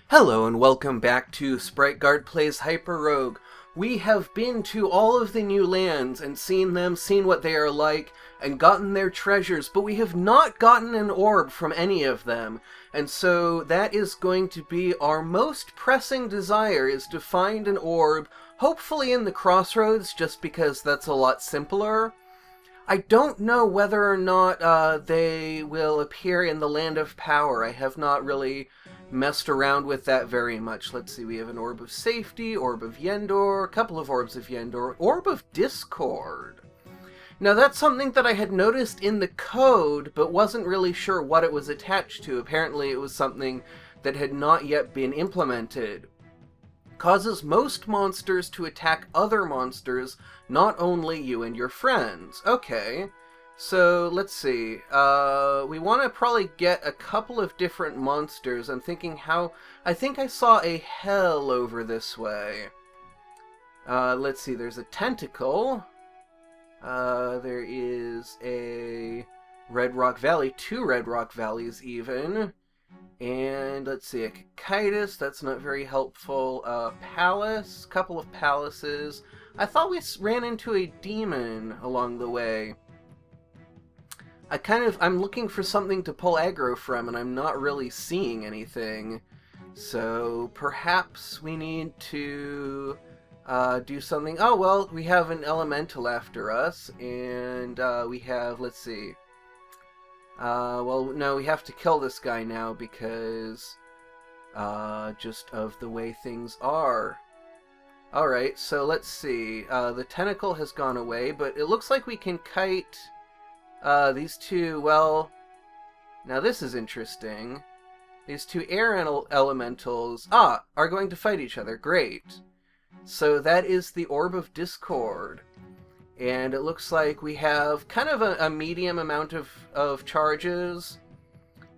Hello and welcome back to Sprite Guard Plays HyperRogue. We have been to all of the new lands and seen them, seen what they are like, and gotten their treasures, but we have not gotten an orb from any of them. And so that is going to be our most pressing desire, is to find an orb, hopefully in the Crossroads, just because that's a lot simpler. I don't know whether or not they will appear in the Land of Power. I have not really messed around with that very much. Let's see, we have an Orb of Safety, Orb of Yendor, a couple of Orbs of Yendor, Orb of Discord. Now that's something that I had noticed in the code, but wasn't really sure what it was attached to. Apparently it was something that had not yet been implemented. Causes most monsters to attack other monsters, not only you and your friends. Okay, so let's see. We want to probably get a couple of different monsters. I'm thinking I think I saw a hell over this way. Let's see, there's a tentacle. There is a Red Rock Valley, 2 Red Rock Valleys even. And let's see, a Cocytus, that's not very helpful. Palace, couple of palaces. I thought we ran into a demon along the way. I'm looking for something to pull aggro from, and I'm not really seeing anything. So perhaps we need to do something. Oh, well, we have an elemental after us, and we have, let's see. Well, no, we have to kill this guy now because, just of the way things are. Alright, so let's see. The tentacle has gone away, but it looks like we can kite, these two, well, now this is interesting. These two air elementals, are going to fight each other. Great. So that is the Orb of Discord. And it looks like we have kind of a medium amount of charges.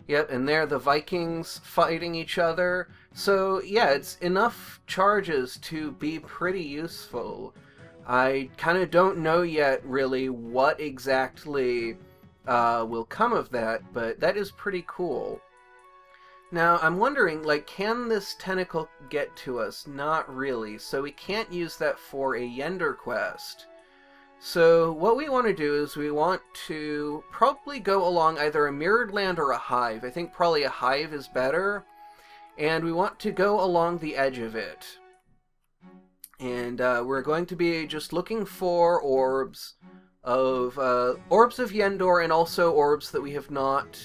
Yep, and there the Vikings fighting each other. So yeah, it's enough charges to be pretty useful. I kind of don't know yet really what exactly will come of that, but that is pretty cool. Now, I'm wondering, like, can this tentacle get to us? Not really, so we can't use that for a Yender quest. So what we want to do is we want to probably go along either a mirrored land or a hive. I think probably a hive is better. And we want to go along the edge of it. And we're going to be just looking for orbs of Yendor and also orbs that we have not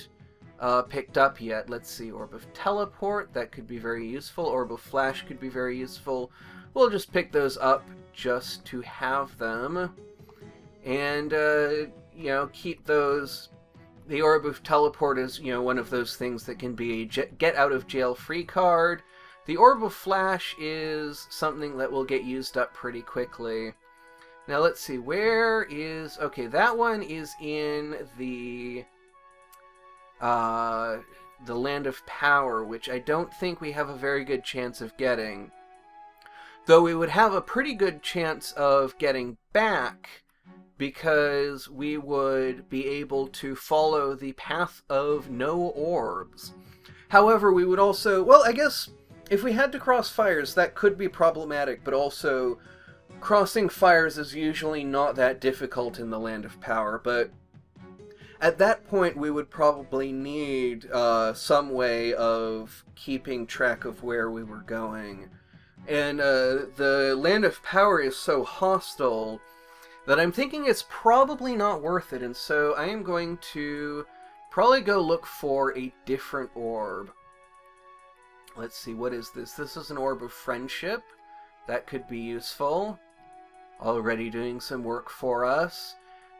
picked up yet. Let's see, Orb of Teleport, that could be very useful. Orb of Flash could be very useful. We'll just pick those up just to have them. And, keep those. The Orb of Teleport is, one of those things that can be a get-out-of-jail-free card. The Orb of Flash is something that will get used up pretty quickly. Now, let's see, where is... Okay, that one is in the Land of Power, which I don't think we have a very good chance of getting. Though we would have a pretty good chance of getting back, because we would be able to follow the path of no orbs. However, we would also... Well, I guess if we had to cross fires, that could be problematic, but also crossing fires is usually not that difficult in the Land of Power, but at that point we would probably need some way of keeping track of where we were going. And the Land of Power is so hostile that I'm thinking it's probably not worth it, and so I am going to probably go look for a different orb. Let's see, what is this? This is an Orb of Friendship. That could be useful. Already doing some work for us.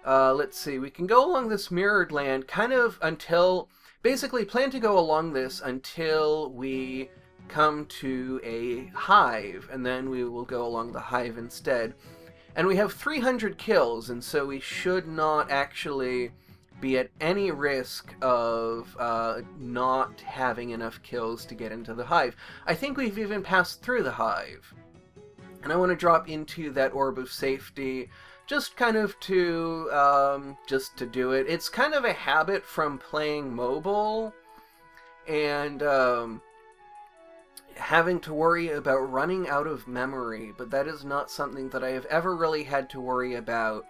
Let's see, we can go along this mirrored land kind of until... Basically, plan to go along this until we come to a hive, and then we will go along the hive instead. And we have 300 kills, and so we should not actually be at any risk of not having enough kills to get into the hive. I think we've even passed through the hive. And I want to drop into that Orb of Safety, just kind of to do it. It's kind of a habit from playing mobile, and having to worry about running out of memory, but that is not something that I have ever really had to worry about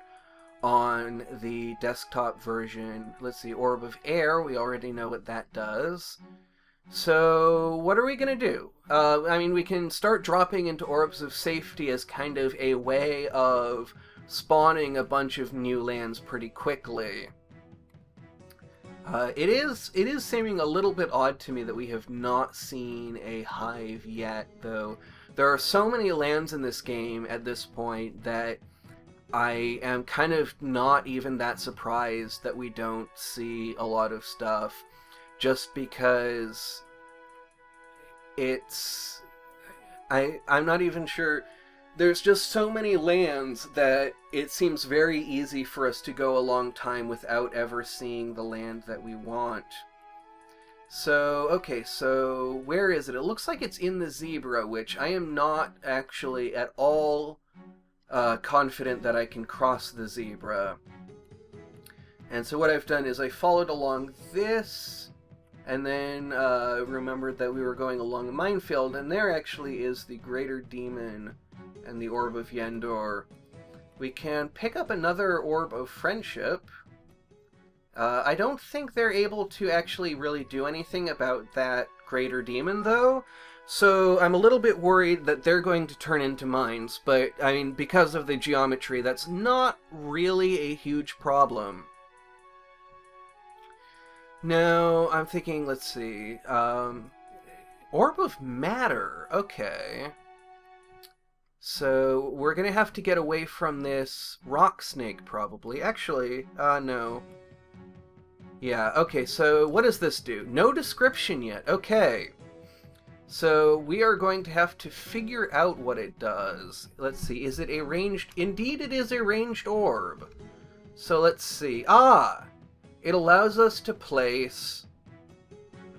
on the desktop version. Let's see, Orb of Air, we already know what that does. So, what are we going to do? I mean, we can start dropping into Orbs of Safety as kind of a way of spawning a bunch of new lands pretty quickly. It is seeming a little bit odd to me that we have not seen a hive yet, though. There are so many lands in this game at this point that I am kind of not even that surprised that we don't see a lot of stuff, just because I'm not even sure. There's just so many lands that it seems very easy for us to go a long time without ever seeing the land that we want. So, okay, so where is it? It looks like it's in the zebra, which I am not actually at all confident that I can cross the zebra. And so what I've done is I followed along this, and then remembered that we were going along a minefield, and there actually is the Greater Demon and the Orb of Yendor. We can pick up another Orb of Friendship. I don't think they're able to actually really do anything about that Greater Demon, though, so I'm a little bit worried that they're going to turn into mines, but, I mean, because of the geometry, that's not really a huge problem. Now, I'm thinking, let's see, Orb of Matter, okay. So, we're gonna have to get away from this rock snake, probably. Actually, no. Yeah, okay, so what does this do? No description yet, okay. So, we are going to have to figure out what it does. Let's see, is it a ranged... Indeed, it is a ranged orb. So, let's see. Ah! It allows us to place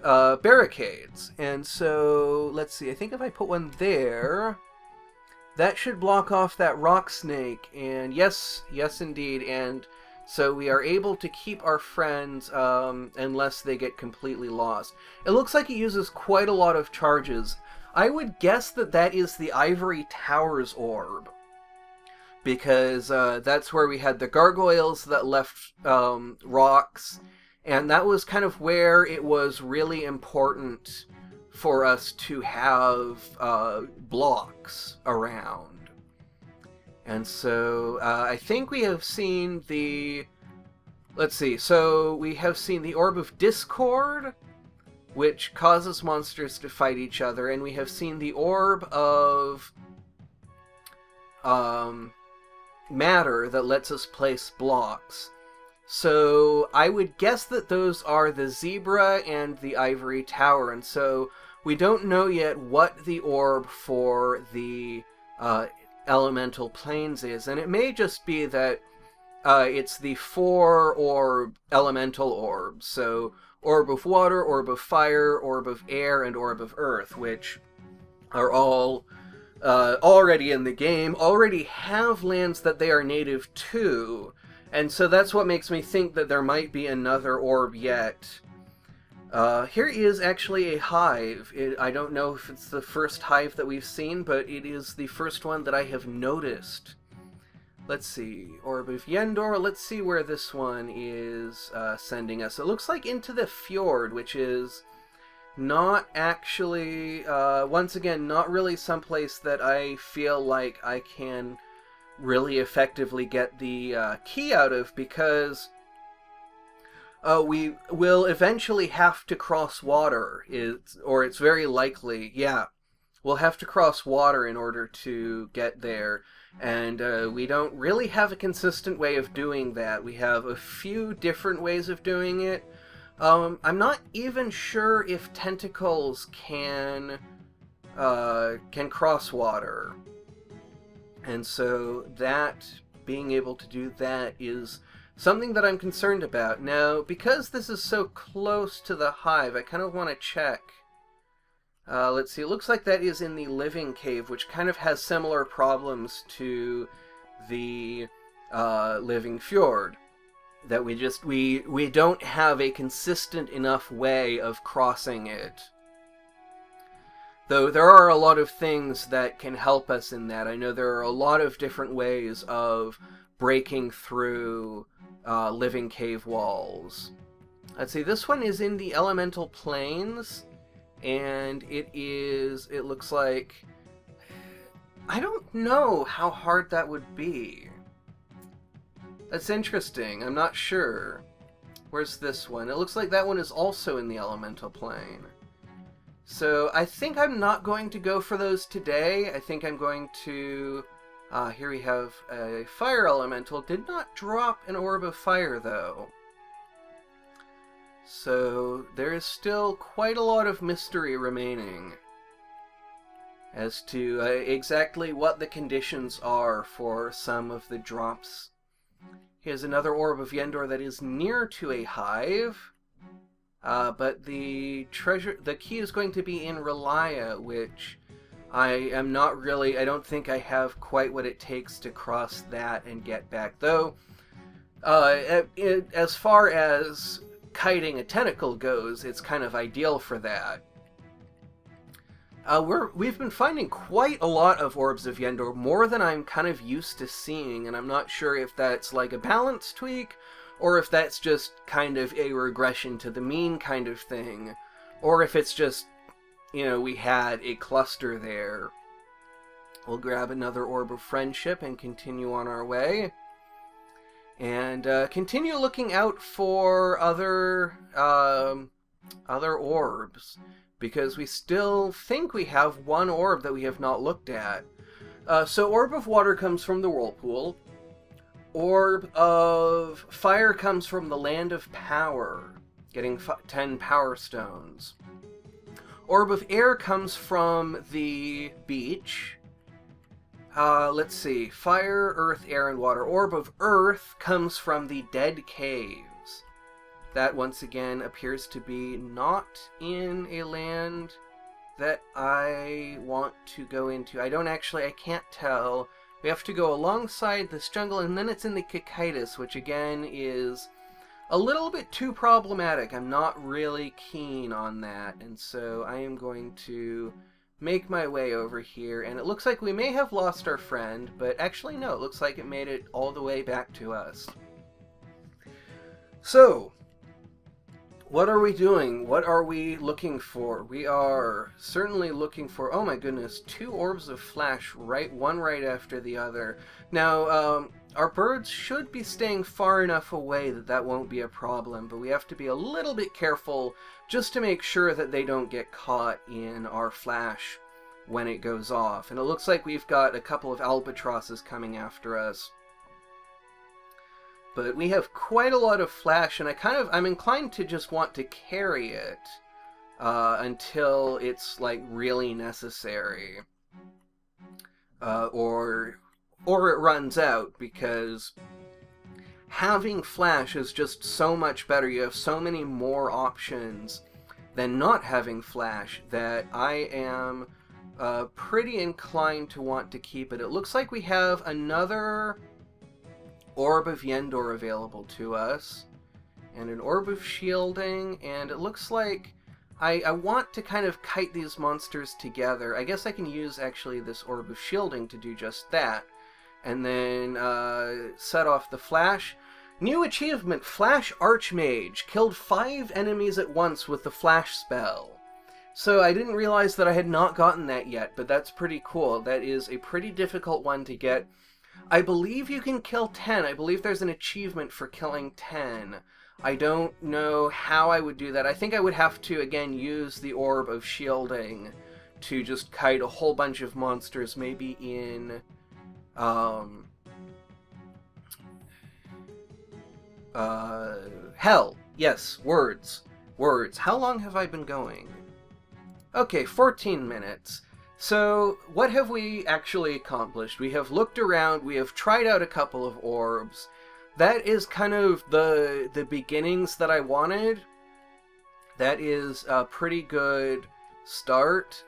barricades. And so, let's see, I think if I put one there... That should block off that rock snake, and yes indeed, and so we are able to keep our friends unless they get completely lost. It looks like it uses quite a lot of charges. I would guess that that is the Ivory Towers orb, because that's where we had the gargoyles that left rocks, and that was kind of where it was really important for us to have blocks around. And so I think we have seen the... Let's see, so we have seen the Orb of Discord, which causes monsters to fight each other, and we have seen the Orb of Matter that lets us place blocks. So I would guess that those are the Zebra and the Ivory Tower, and so we don't know yet what the orb for the elemental planes is, and it may just be that it's the 4-orb elemental orbs, so Orb of Water, Orb of Fire, Orb of Air, and Orb of Earth, which are all already in the game, already have lands that they are native to, and so that's what makes me think that there might be another orb yet. Here is actually a hive. I don't know if it's the first hive that we've seen, but it is the first one that I have noticed. Let's see, Orb of Yendor, let's see where this one is sending us. It looks like into the fjord, which is not actually, once again, not really someplace that I feel like I can really effectively get the key out of, because we will eventually have to cross water, or it's very likely, yeah, we'll have to cross water in order to get there, and we don't really have a consistent way of doing that. We have a few different ways of doing it. I'm not even sure if tentacles can cross water, and so that, being able to do that is something that I'm concerned about. Now, because this is so close to the hive, I kind of want to check. Let's see, it looks like that is in the Living Cave, which kind of has similar problems to the Living Fjord. That we don't have a consistent enough way of crossing it. Though there are a lot of things that can help us in that. I know there are a lot of different ways of breaking through living cave walls. Let's see, this one is in the elemental planes, and it looks like, I don't know how hard that would be. That's interesting, I'm not sure. Where's this one? It looks like that one is also in the elemental plane. So I think I'm not going to go for those today. I think I'm going to... here we have a fire elemental. Did not drop an orb of fire, though. So there is still quite a lot of mystery remaining as to exactly what the conditions are for some of the drops. Here's another orb of Yendor that is near to a hive. But the key is going to be in Relia, which I am not really, I don't think I have quite what it takes to cross that and get back. Though, as far as kiting a tentacle goes, it's kind of ideal for that. We've been finding quite a lot of orbs of Yendor, more than I'm kind of used to seeing, and I'm not sure if that's like a balance tweak, or if that's just kind of a regression to the mean kind of thing, or if it's just, you know, we had a cluster there. We'll grab another Orb of Friendship and continue on our way. And continue looking out for other orbs, because we still think we have one orb that we have not looked at. So Orb of Water comes from the Whirlpool. Orb of Fire comes from the Land of Power, getting 10 Power Stones. Orb of Air comes from the beach. Let's see, Fire, Earth, Air, and Water. Orb of Earth comes from the Dead Caves. That, once again, appears to be not in a land that I want to go into. I can't tell. We have to go alongside this jungle, and then it's in the Cicadas, which again is a little bit too problematic. I'm not really keen on that, and so I am going to make my way over here, and it looks like we may have lost our friend, but actually no, it looks like it made it all the way back to us. So, what are we doing? What are we looking for? We are certainly looking for, oh my goodness, 2 orbs of flash, one right after the other. Now, our birds should be staying far enough away that that won't be a problem, but we have to be a little bit careful just to make sure that they don't get caught in our flash when it goes off. And it looks like we've got a couple of albatrosses coming after us. But we have quite a lot of flash, and I'm inclined to just want to carry it until it's like really necessary, or it runs out, because having flash is just so much better. You have so many more options than not having flash that I am pretty inclined to want to keep it. It looks like we have another Orb of Yendor available to us, and an Orb of Shielding, and it looks like I want to kind of kite these monsters together. I guess I can use actually this Orb of Shielding to do just that, and then set off the flash. New achievement, Flash Archmage, killed 5 enemies at once with the flash spell. So I didn't realize that I had not gotten that yet, but that's pretty cool. That is a pretty difficult one to get. I believe you can kill 10. I believe there's an achievement for killing 10. I don't know how I would do that. I think I would have to, again, use the Orb of Shielding to just kite a whole bunch of monsters, maybe in hell. Yes, words. How long have I been going? Okay, 14 minutes. So, what have we actually accomplished? We have looked around, we have tried out a couple of orbs. That is kind of the beginnings that I wanted. That is a pretty good start.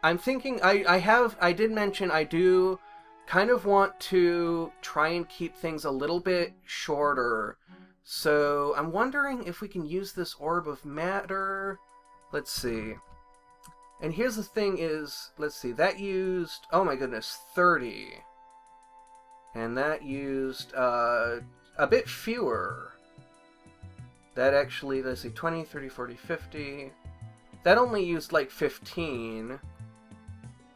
I'm thinking, I did mention I do kind of want to try and keep things a little bit shorter. So, I'm wondering if we can use this Orb of Matter. Let's see. And here's the thing is, let's see, that used, oh my goodness, 30. And that used a bit fewer. That actually, let's see, 20, 30, 40, 50. That only used like 15.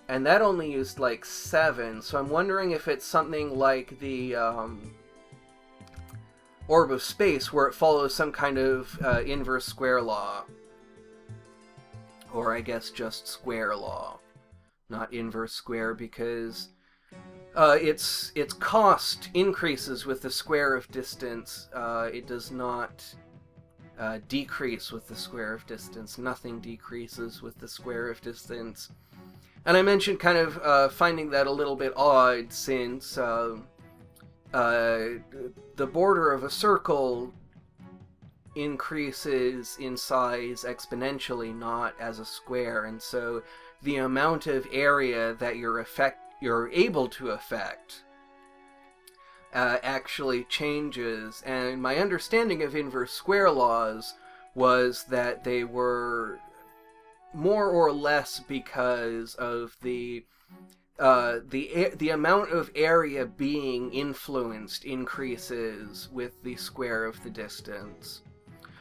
And that only used like 7. So I'm wondering if it's something like the Orb of Space, where it follows some kind of inverse square law. Or I guess just square law. Not inverse square, because its cost increases with the square of distance. It does not decrease with the square of distance. Nothing decreases with the square of distance. And I mentioned kind of finding that a little bit odd, since the border of a circle increases in size exponentially, not as a square, and so the amount of area that you're able to affect actually changes. And my understanding of inverse square laws was that they were more or less because of the amount of area being influenced increases with the square of the distance.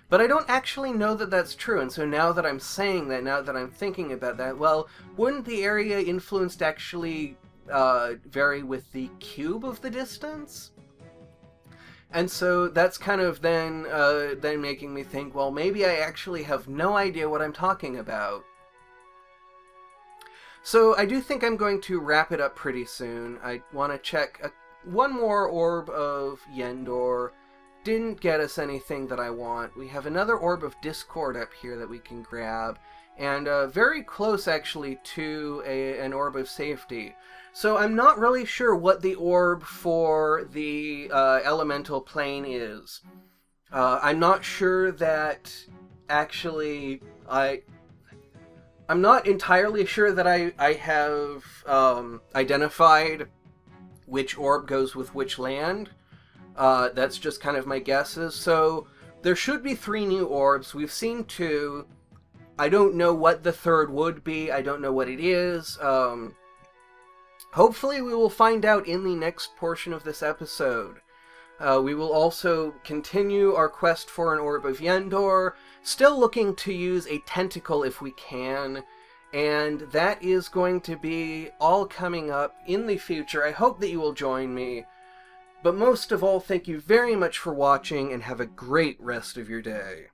But I don't actually know that that's true, and so now that I'm saying that, now that I'm thinking about that, well, wouldn't the area influenced actually vary with the cube of the distance? And so that's kind of then making me think, well, maybe I actually have no idea what I'm talking about. So I do think I'm going to wrap it up pretty soon. I want to check one more Orb of Yendor. Didn't get us anything that I want. We have another Orb of Discord up here that we can grab, and very close actually to an Orb of Safety. So I'm not really sure what the orb for the elemental plane is. I'm not sure that actually I'm not entirely sure that I have identified which orb goes with which land. That's just kind of my guesses. So there should be 3 new orbs. We've seen 2. I don't know what the third would be. I don't know what it is. Hopefully we will find out in the next portion of this episode. We will also continue our quest for an Orb of Yendor, still looking to use a tentacle if we can, and that is going to be all coming up in the future. I hope that you will join me, but most of all, thank you very much for watching, and have a great rest of your day.